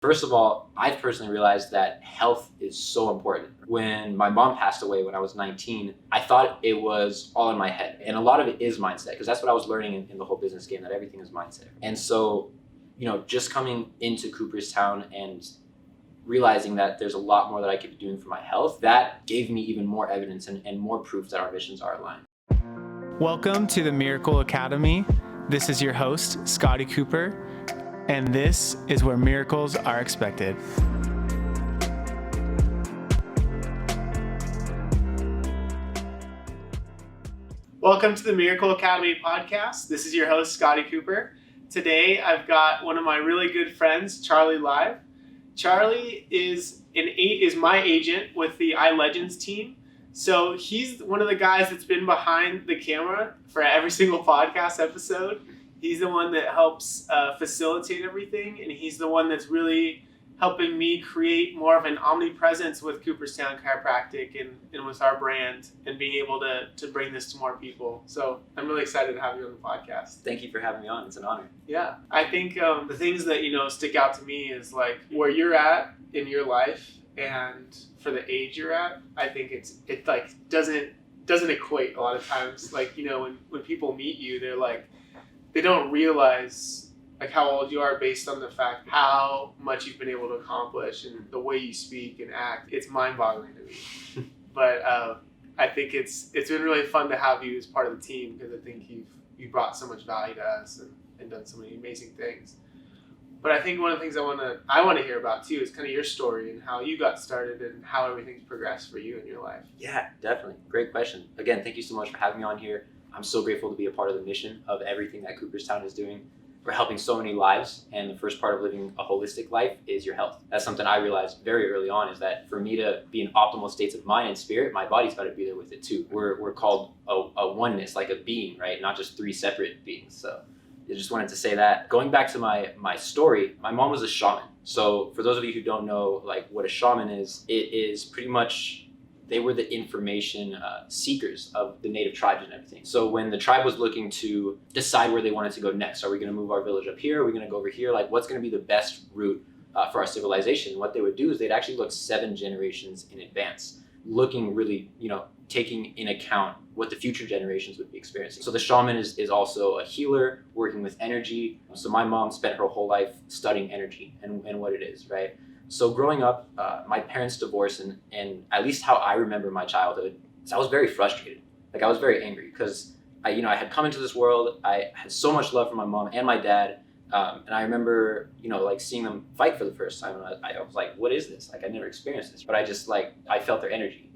First of all, I've personally realized that health is so important. When my mom passed away when I was 19, I thought it was all in my head. And a lot of it is mindset, because that's what I was learning in the whole business game, that everything is mindset. And so, just coming into Cooperstown and realizing that there's a lot more that I could be doing for my health, that gave me even more evidence and more proof that our missions are aligned. Welcome to the Miracle Academy. This is your host, Scotty Cooper, and this is where miracles are expected. Welcome to the Miracle Academy podcast. This is your host, Scotty Cooper. Today, I've got one of my really good friends, Charlie Live. Charlie is my agent with the iLegends team. So he's one of the guys that's been behind the camera for every single podcast episode. He's the one that helps facilitate everything, and he's the one that's really helping me create more of an omnipresence with Cooperstown Chiropractic and with our brand and being able to bring this to more people. So I'm really excited to have you on the podcast. Thank you for having me on. It's an honor. Yeah. I think the things that, stick out to me is like where you're at in your life and for the age you're at. I think it like doesn't equate a lot of times. Like, when people meet you, they're like, they don't realize like how old you are based on the fact how much you've been able to accomplish and the way you speak and act. It's mind-boggling to me. But I think it's been really fun to have you as part of the team, because I think you've brought so much value to us and done so many amazing things. But I think one of the things I want to hear about too is kind of your story and how you got started and how everything's progressed for you in your life. Yeah, definitely. Great question. Again, thank you so much for having me on here. I'm so grateful to be a part of the mission of everything that Cooperstown is doing. We're helping so many lives, and the first part of living a holistic life is your health. That's something I realized very early on, is that for me to be in optimal states of mind and spirit, my body's got to be there with it too. We're called a oneness, like a being, right? Not just three separate beings. So I just wanted to say that. Going back to my story, my mom was a shaman. So for those of you who don't know like what a shaman is, it is pretty much, they were the information seekers of the native tribes and everything. So when the tribe was looking to decide where they wanted to go next, are we going to move our village up here? Are we going to go over here? Like, what's going to be the best route for our civilization? What they would do is they'd actually look 7 generations in advance, looking really, taking in account what the future generations would be experiencing. So the shaman is also a healer working with energy. So my mom spent her whole life studying energy and what it is, right? So growing up, my parents divorced, and at least how I remember my childhood, I was very frustrated. Like, I was very angry because I had come into this world. I had so much love for my mom and my dad, and I remember, like seeing them fight for the first time. And I was like, what is this? Like, I never experienced this, but I felt their energy,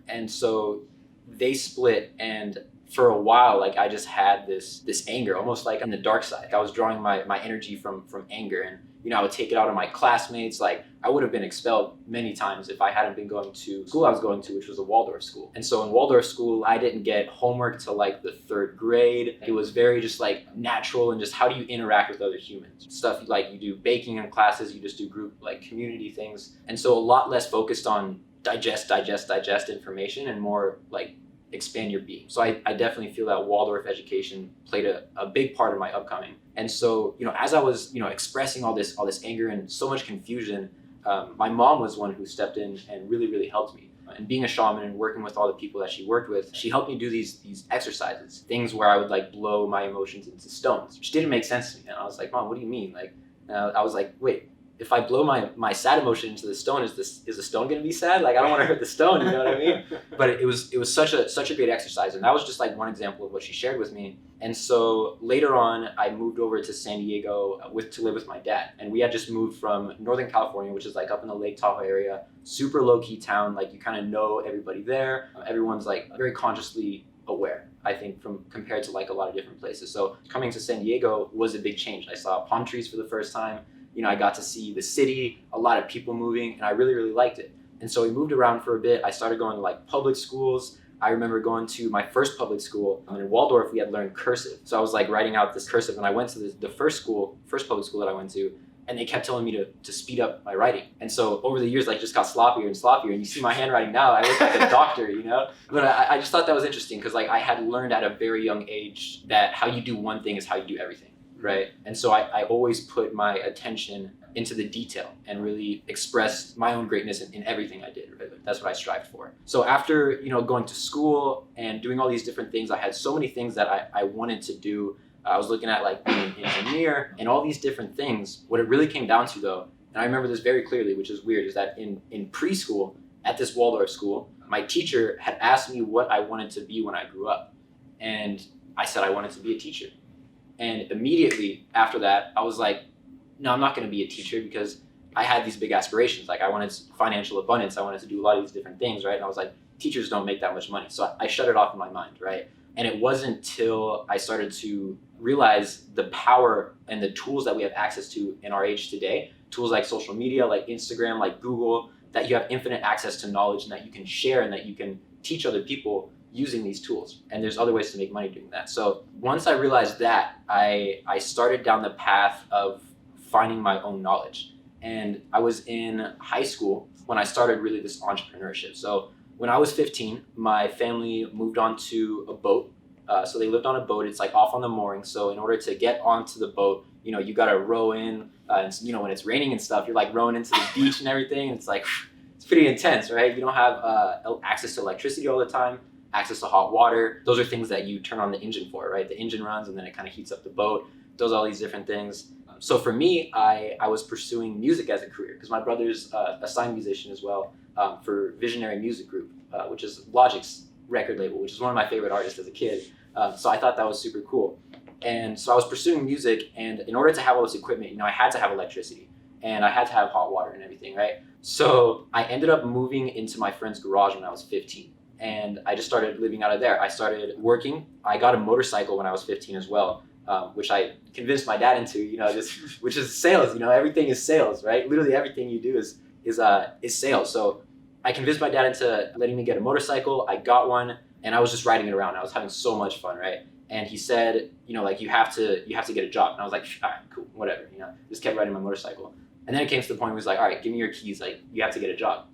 And so they split, and for a while, like, I just had this anger, almost like on the dark side. I was drawing my energy from anger, and I would take it out on my classmates. Like, I would have been expelled many times if I hadn't been going to school I was going to, which was a Waldorf school. And so in Waldorf school, I didn't get homework till like the 3rd grade. It was very just like natural, and just how do you interact with other humans? Stuff like you do baking in classes, you just do group like community things. And so a lot less focused on digest information and more like expand your being. So I definitely feel that Waldorf education played a big part in my upcoming. And so, as I was, expressing all this anger and so much confusion, my mom was one who stepped in and really, really helped me. And being a shaman and working with all the people that she worked with, she helped me do these exercises, things where I would like blow my emotions into stones, which didn't make sense to me. And I was like, Mom, what do you mean? Like, I was like, wait, if I blow my sad emotion into the stone, is the stone going to be sad? Like, I don't want to hurt the stone, you know what I mean? But it was such a great exercise. And that was just like one example of what she shared with me. And so later on, I moved over to San Diego to live with my dad. And we had just moved from Northern California, which is like up in the Lake Tahoe area, super low key town. Like, you kind of know everybody there. Everyone's like very consciously aware, I think, compared to like a lot of different places. So coming to San Diego was a big change. I saw palm trees for the first time. I got to see the city, a lot of people moving, and I really, really liked it. And so we moved around for a bit. I started going to like public schools. I remember going to my first public school. In Waldorf, we had learned cursive. So I was like writing out this cursive, and I went to the first public school that I went to, and they kept telling me to speed up my writing. And so over the years, like, just got sloppier and sloppier. And you see my handwriting now, I look like a doctor, But I just thought that was interesting, because like I had learned at a very young age that how you do one thing is how you do everything. Right. And so I always put my attention into the detail and really expressed my own greatness in everything I did. Right? That's what I strived for. So after, going to school and doing all these different things, I had so many things that I wanted to do. I was looking at like being an engineer and all these different things. What it really came down to though, and I remember this very clearly, which is weird, is that in preschool at this Waldorf school, my teacher had asked me what I wanted to be when I grew up. And I said I wanted to be a teacher. And immediately after that, I was like, no, I'm not going to be a teacher, because I had these big aspirations. Like I wanted financial abundance. I wanted to do a lot of these different things, right? And I was like, teachers don't make that much money. So I shut it off in my mind, right? And it wasn't till I started to realize the power and the tools that we have access to in our age today, tools like social media, like Instagram, like Google, that you have infinite access to knowledge and that you can share and that you can teach other people using these tools. And there's other ways to make money doing that. So once I realized that, I started down the path of finding my own knowledge. And I was in high school when I started really this entrepreneurship. So when I was 15, my family moved onto a boat. So they lived on a boat. It's like off on the mooring. So in order to get onto the boat, you got to row in. And when it's raining and stuff, you're like rowing into the beach and everything. It's like, it's pretty intense, right? You don't have access to electricity all the time, access to hot water. Those are things that you turn on the engine for, right? The engine runs and then it kind of heats up the boat, does all these different things. So for me, I was pursuing music as a career because my brother's a signed musician as well for Visionary Music Group, which is Logic's record label, which is one of my favorite artists as a kid. So I thought that was super cool. And so I was pursuing music, and in order to have all this equipment, I had to have electricity and I had to have hot water and everything, right? So I ended up moving into my friend's garage when I was 15. And I just started living out of there. I started working. I got a motorcycle when I was 15 as well, which I convinced my dad into, which is sales. Everything is sales, right? Literally everything you do is sales. So I convinced my dad into letting me get a motorcycle. I got one, and I was just riding it around. I was having so much fun, right? And he said, you have to get a job. And I was like, all right, cool, whatever. Just kept riding my motorcycle. And then it came to the point where he was like, all right, give me your keys. Like, you have to get a job.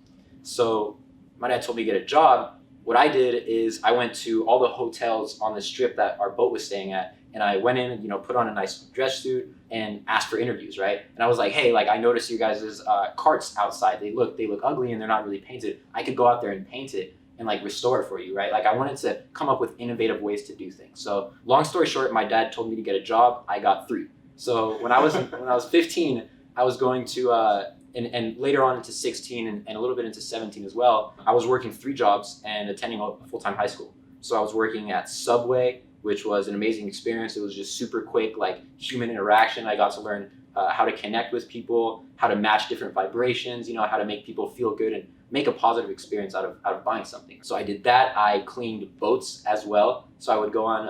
So my dad told me to get a job. What I did is I went to all the hotels on the strip that our boat was staying at, and I went in and put on a nice dress suit and asked for interviews, right? And I was like, hey, I noticed you guys' carts outside. They look ugly and they're not really painted. I could go out there and paint it and restore it for you, right? I wanted to come up with innovative ways to do things. So long story short, my dad told me to get a job. I got 3. So when I was 15, I was going to and later on into 16 and a little bit into 17 as well, I was working 3 jobs and attending a full-time high school. So I was working at Subway, which was an amazing experience. It was just super quick, human interaction. I got to learn how to connect with people, how to match different vibrations, how to make people feel good and make a positive experience out of buying something. So I did that. I cleaned boats as well. So I would go on,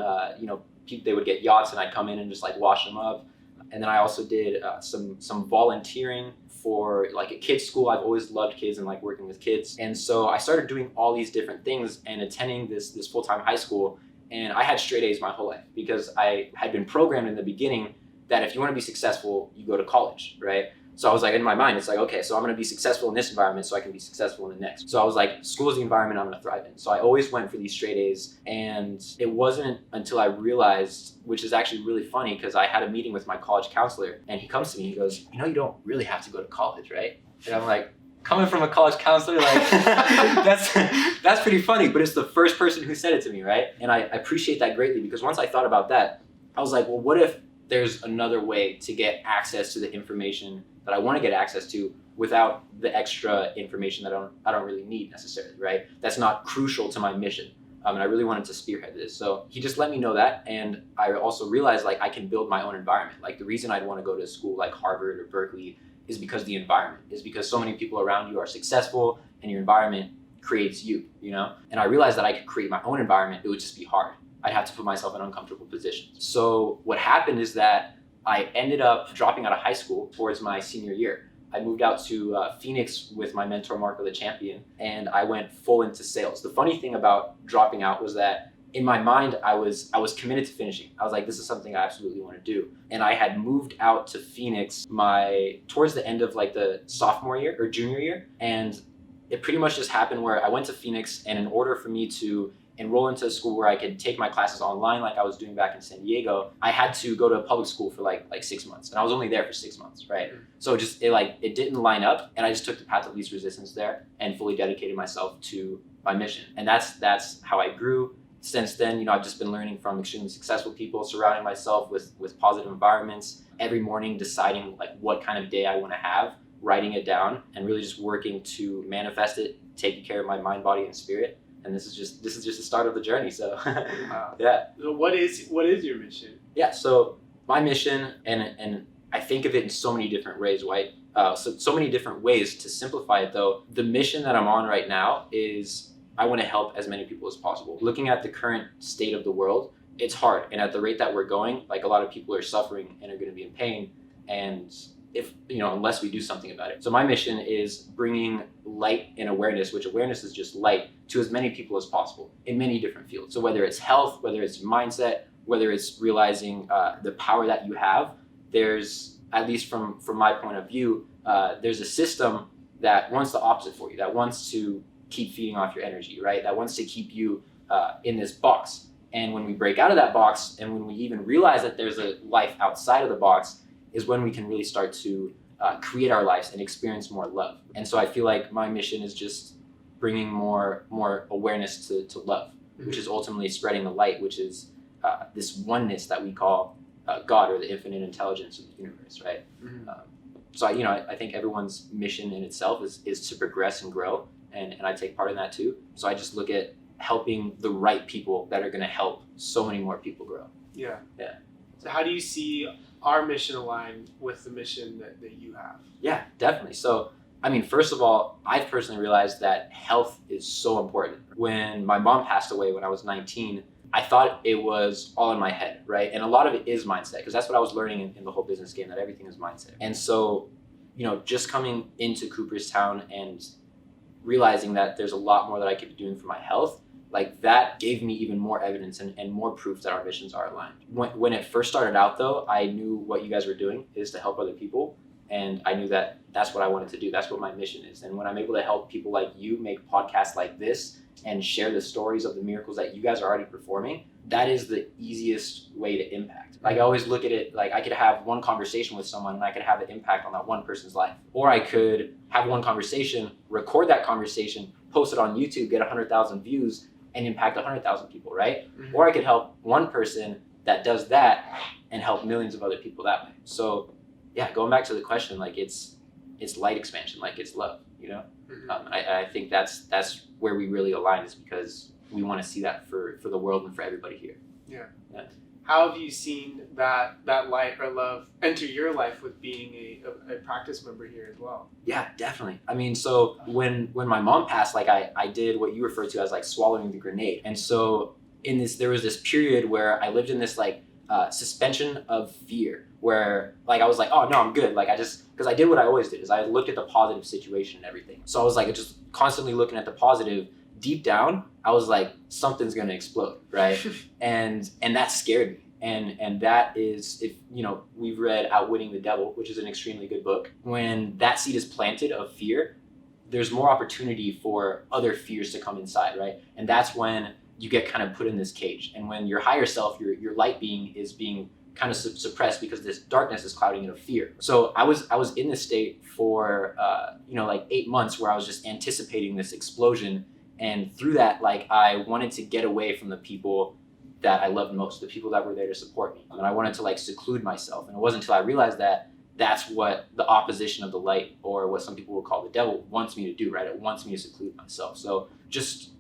they would get yachts and I'd come in and just wash them up. And then I also did some volunteering for a kids school. I've always loved kids and working with kids. And so I started doing all these different things and attending this full-time high school. And I had straight A's my whole life because I had been programmed in the beginning that if you want to be successful, you go to college, right? So I was in my mind, it's okay, so I'm going to be successful in this environment so I can be successful in the next. So I was school is the environment I'm going to thrive in. So I always went for these straight A's. And it wasn't until I realized, which is actually really funny because I had a meeting with my college counselor and he comes to me, he goes, you don't really have to go to college, right? And I'm like, coming from a college counselor, that's pretty funny, but it's the first person who said it to me, right? And I appreciate that greatly because once I thought about that, I was like, well, what if there's another way to get access to the information that I want to get access to without the extra information that I don't really need necessarily, right? That's not crucial to my mission. And I really wanted to spearhead this. So he just let me know that. And I also realized I can build my own environment. The reason I'd want to go to school like Harvard or Berkeley is because the environment is because so many people around you are successful and your environment creates you, And I realized that I could create my own environment. It would just be hard. I'd have to put myself in uncomfortable positions. So what happened is that I ended up dropping out of high school towards my senior year. I moved out to Phoenix with my mentor, Marco the Champion, and I went full into sales. The funny thing about dropping out was that in my mind, I was committed to finishing. I was like, this is something I absolutely want to do. And I had moved out to Phoenix towards the end of the sophomore year or junior year. And it pretty much just happened where I went to Phoenix, and in order for me to enroll into a school where I could take my classes online like I was doing back in San Diego, I had to go to a public school for like 6 months, and I was only there for 6 months, right? So it didn't line up, and I just took the path of least resistance there and fully dedicated myself to my mission. And that's how I grew. Since then, I've just been learning from extremely successful people, surrounding myself with positive environments, every morning deciding like what kind of day I want to have, writing it down, and really just working to manifest it, taking care of my mind, body, and spirit. And this is just the start of the journey. So wow. Yeah. So what is your mission? Yeah. So my mission, and I think of it in so many different ways, right? So many different ways. To simplify it though, the mission that I'm on right now is I want to help as many people as possible. Looking at the current state of the world, it's hard. And at the rate that we're going, like a lot of people are suffering and are going to be in pain. And if, unless we do something about it. So my mission is bringing light and awareness, which awareness is just light, to as many people as possible in many different fields. So whether it's health, whether it's mindset, whether it's realizing the power that you have, there's, at least from my point of view, there's a system that wants the opposite for you, that wants to keep feeding off your energy, right? That wants to keep you in this box. And when we break out of that box, and when we even realize that there's a life outside of the box, is when we can really start to create our lives and experience more love. And so I feel like my mission is just bringing more awareness to love, which is ultimately spreading the light, which is this oneness that we call God, or the infinite intelligence of the universe, right? So I think everyone's mission in itself is to progress and grow. And I take part in that too. So I just look at helping the right people that are going to help so many more people grow. Yeah. Yeah. So how do you see our mission align with the mission that you have? Yeah, definitely. So, first of all, I've personally realized that health is so important. When my mom passed away when I was 19, I thought it was all in my head, right? And a lot of it is mindset, because that's what I was learning in the whole business game, that everything is mindset. And so, just coming into Cooperstown and realizing that there's a lot more that I could be doing for my health, like that gave me even more evidence and more proof that our missions are aligned. When it first started out though, I knew what you guys were doing is to help other people. And I knew that that's what I wanted to do. That's what my mission is. And when I'm able to help people like you make podcasts like this and share the stories of the miracles that you guys are already performing, that is the easiest way to impact. Like I always look at it like I could have one conversation with someone and I could have an impact on that one person's life. Or I could have one conversation, record that conversation, post it on YouTube, get 100,000 views, and impact 100,000 people, right? Or I could help one person that does that and help millions of other people that way. So yeah, going back to the question, like it's light expansion, like it's love, I think that's where we really align, is because we want to see that for the world and for everybody here. Yeah. Yeah. How have you seen that light or love enter your life with being a practice member here as well? Yeah, definitely. So when my mom passed, like I did what you refer to as like swallowing the grenade. And so there was this period where I lived in this like suspension of fear, where like I was like, oh no, I'm good. Like because I did what I always did, is I looked at the positive situation and everything. So I was like just constantly looking at the positive. Deep down, I was like, something's gonna explode, right? and that scared me. And that is, if we've read Outwitting the Devil, which is an extremely good book. When that seed is planted of fear, there's more opportunity for other fears to come inside, right? And that's when you get kind of put in this cage. And when your higher self, your light being, is being kind of suppressed because this darkness is clouding it of fear. So I was in this state for like 8 months, where I was just anticipating this explosion. And through that, like I wanted to get away from the people that I loved most, the people that were there to support me. And I wanted to like seclude myself. And it wasn't until I realized that that's what the opposition of the light, or what some people will call the devil, wants me to do, right? It wants me to seclude myself. So just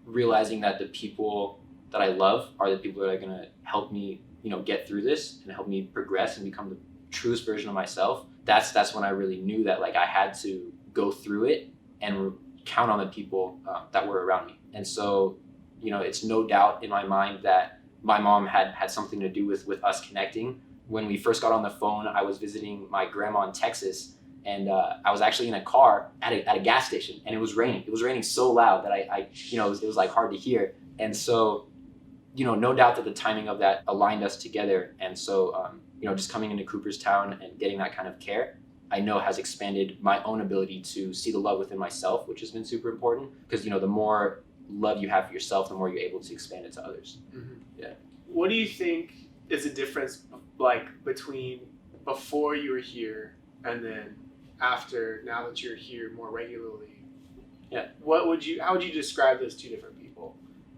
realizing that the people that I love are the people that are gonna help me, get through this and help me progress and become the truest version of myself. That's when I really knew that like I had to go through it and count on the people that were around me. And so, it's no doubt in my mind that my mom had something to do with us connecting. When we first got on the phone, I was visiting my grandma in Texas, and I was actually in a car at a gas station, and it was raining. It was raining so loud that it was like hard to hear. And so, no doubt that the timing of that aligned us together. And so, just coming into Cooperstown and getting that kind of care, I know has expanded my own ability to see the love within myself, which has been super important. Because, the more love you have for yourself, the more you're able to expand it to others. Mm-hmm. Yeah. What do you think is the difference like between before you were here and then after, now that you're here more regularly? Yeah. How would you describe those two different people?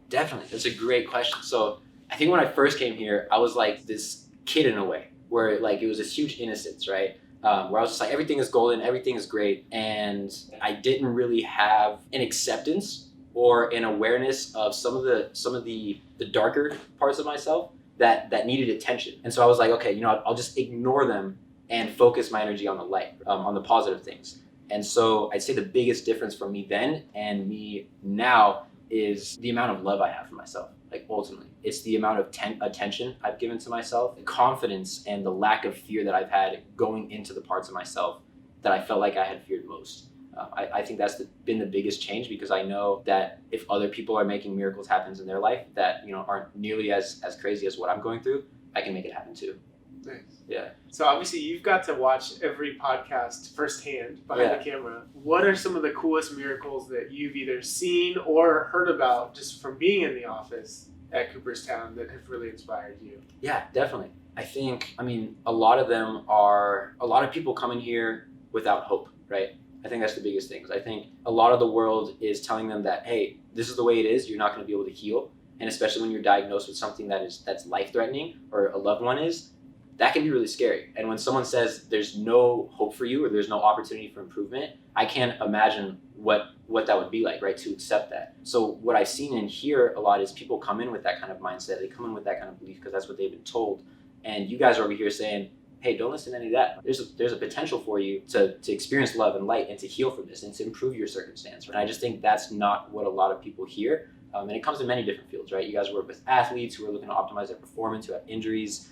Definitely. That's a great question. So I think when I first came here, I was like this kid in a way, where like it was this huge innocence, right? Where I was just like, everything is golden, everything is great. And I didn't really have an acceptance or an awareness of some of the darker parts of myself that needed attention. And so I was like, okay, I'll just ignore them and focus my energy on the light, on the positive things. And so I'd say the biggest difference from me then and me now is the amount of love I have for myself. Like ultimately, it's the amount of attention I've given to myself, the confidence and the lack of fear that I've had going into the parts of myself that I felt like I had feared most. I think that's been the biggest change, because I know that if other people are making miracles happen in their life that aren't nearly as crazy as what I'm going through, I can make it happen too. Nice. Yeah. So obviously you've got to watch every podcast firsthand behind the camera. What are some of the coolest miracles that you've either seen or heard about just from being in the office at Cooperstown that have really inspired you? Yeah, definitely. I mean, a lot of people come in here without hope, right? I think that's the biggest thing. I think a lot of the world is telling them that, hey, this is the way it is. You're not going to be able to heal. And especially when you're diagnosed with something that's life-threatening, or a loved one is, that can be really scary. And when someone says there's no hope for you or there's no opportunity for improvement, I can't imagine what that would be like, right, to accept that. So what I've seen and hear a lot is people come in with that kind of mindset. They come in with that kind of belief because that's what they've been told. And you guys are over here saying, hey, don't listen to any of that. There's a potential for you to experience love and light and to heal from this and to improve your circumstance. And I just think that's not what a lot of people hear. And it comes in many different fields, right? You guys work with athletes who are looking to optimize their performance, who have injuries,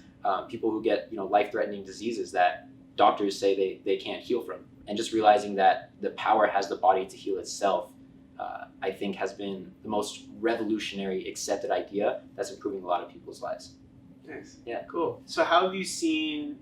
people who get life-threatening diseases that doctors say they can't heal from. And just realizing that the power has the body to heal itself, I think has been the most revolutionary accepted idea that's improving a lot of people's lives. Nice. Yeah. Cool. So how have you seen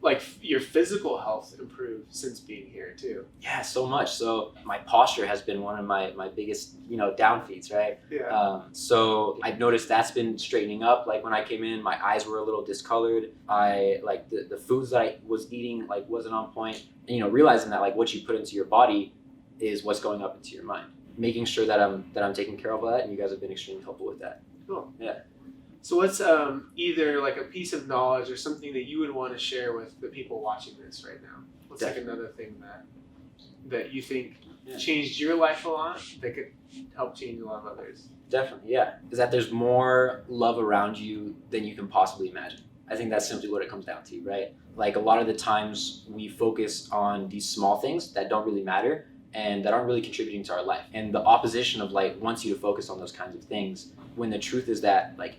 like your physical health improve since being here too? Yeah, so much. So my posture has been one of my biggest down feeds, right? Yeah. So I've noticed that's been straightening up. Like when I came in, my eyes were a little discolored. I like the foods that I was eating like wasn't on point. And, realizing that like what you put into your body is what's going up into your mind. Making sure that I'm taking care of that, and you guys have been extremely helpful with that. Cool. Yeah. So what's either like a piece of knowledge or something that you would want to share with the people watching this right now? What's Definitely. like another thing that you think Yeah. changed your life a lot that could help change a lot of others? Definitely, yeah. Is that there's more love around you than you can possibly imagine. I think that's simply what it comes down to, right? Like a lot of the times we focus on these small things that don't really matter and that aren't really contributing to our life. And the opposition of light wants you to focus on those kinds of things, when the truth is that like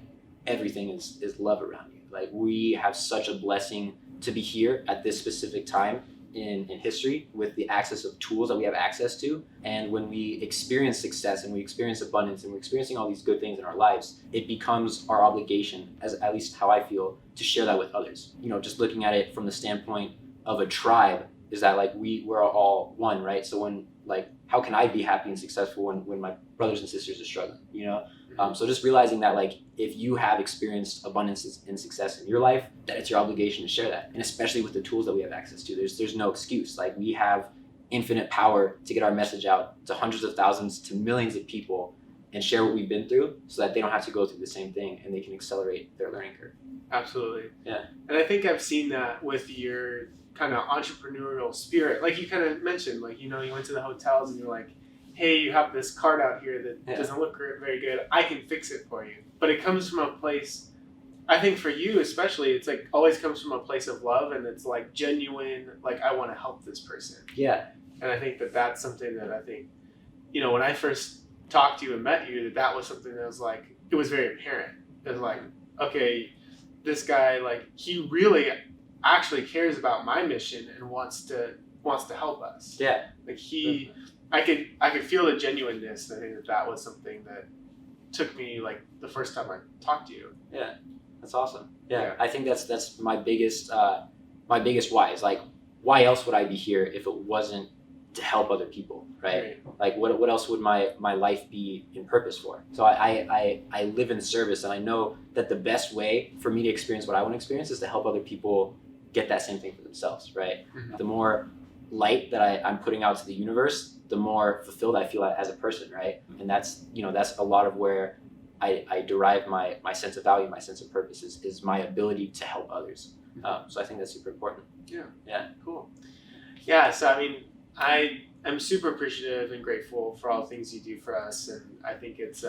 everything is love around you. Like we have such a blessing to be here at this specific time in history with the access of tools that we have access to. And when we experience success and we experience abundance and we're experiencing all these good things in our lives, it becomes our obligation, as at least how I feel, to share that with others. Just looking at it from the standpoint of a tribe, is that like we're all one, right? So when like, how can I be happy and successful when my brothers and sisters are struggling, So just realizing that like, if you have experienced abundance and success in your life, that it's your obligation to share that. And especially with the tools that we have access to, there's no excuse. Like we have infinite power to get our message out to hundreds of thousands to millions of people and share what we've been through so that they don't have to go through the same thing and they can accelerate their learning curve. Absolutely. Yeah. And I think I've seen that with your kind of entrepreneurial spirit. Like you kind of mentioned, like, you went to the hotels and you're like, hey, you have this card out here that doesn't look very good. I can fix it for you. But it comes from a place, I think for you especially, it's like always comes from a place of love, and it's like genuine, like I want to help this person. Yeah. And I think that's something that I think, when I first talked to you and met you, that was something that was like, it was very apparent. It was like, okay, this guy, like he really actually cares about my mission and wants to help us. Yeah. Like I could feel the genuineness. And I think that was something that took me like the first time I talked to you. Yeah, that's awesome. Yeah. I think that's my biggest why is like, why else would I be here if it wasn't to help other people, right? Like what else would my life be in purpose for? So I live in service, and I know that the best way for me to experience what I want to experience is to help other people get that same thing for themselves, right? The more light that I'm putting out to the universe, the more fulfilled I feel as a person, right? And that's a lot of where I derive my sense of value, my sense of purpose is my ability to help others. So I think that's super important. Yeah. Cool. Yeah. So I mean, I am super appreciative and grateful for all the things you do for us, and I think it's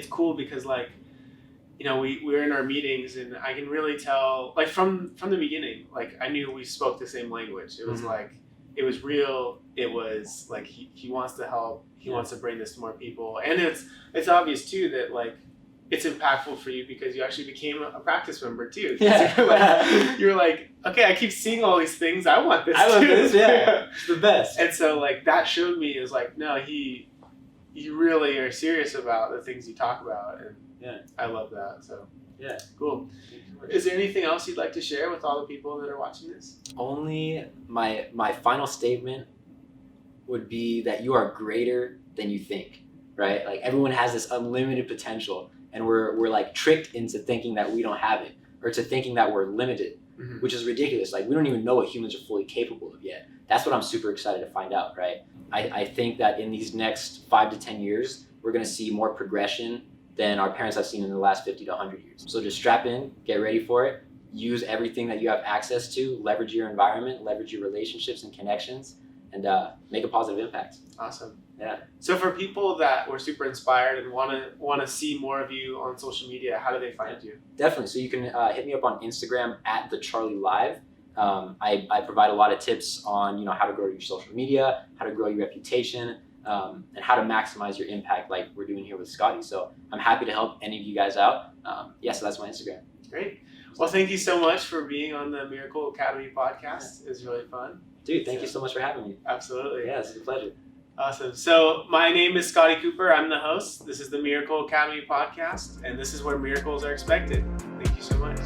cool because like, you know, we're in our meetings, and I can really tell, like from the beginning, like I knew we spoke the same language. It was like, it was real. It was like he wants to help. He wants to bring this to more people, and it's obvious too that like it's impactful for you because you actually became a practice member too. Yeah. You're like, okay, I keep seeing all these things. I want this. I love too. this. Yeah, it's the best. And so like that showed me, it was like, no, you really are serious about the things you talk about, and I love that. So yeah, cool. Is there anything else you'd like to share with all the people that are watching this? Only my final statement would be that you are greater than you think, right? Like everyone has this unlimited potential, and we're like tricked into thinking that we don't have it, or to thinking that we're limited, which is ridiculous. Like we don't even know what humans are fully capable of yet. That's what I'm super excited to find out, right? I think that in these next 5 to 10 years, we're gonna see more progression than our parents have seen in the last 50 to 100 years. So just strap in, get ready for it, use everything that you have access to, leverage your environment, leverage your relationships and connections, and make a positive impact. Awesome. Yeah. So for people that were super inspired and want to see more of you on social media, how do they find you? Definitely. So you can hit me up on Instagram at @thecharlielive. I provide a lot of tips on how to grow your social media, how to grow your reputation, and how to maximize your impact, like we're doing here with Scotty. So I'm happy to help any of you guys out. So that's my Instagram. Great. Well, thank you so much for being on the Miracle Academy podcast. It was really fun. Dude, thank you so much for having me. Absolutely. Yeah, it's a pleasure. Awesome. So my name is Scotty Cooper. I'm the host. This is the Miracle Academy podcast, and this is where miracles are expected. Thank you so much.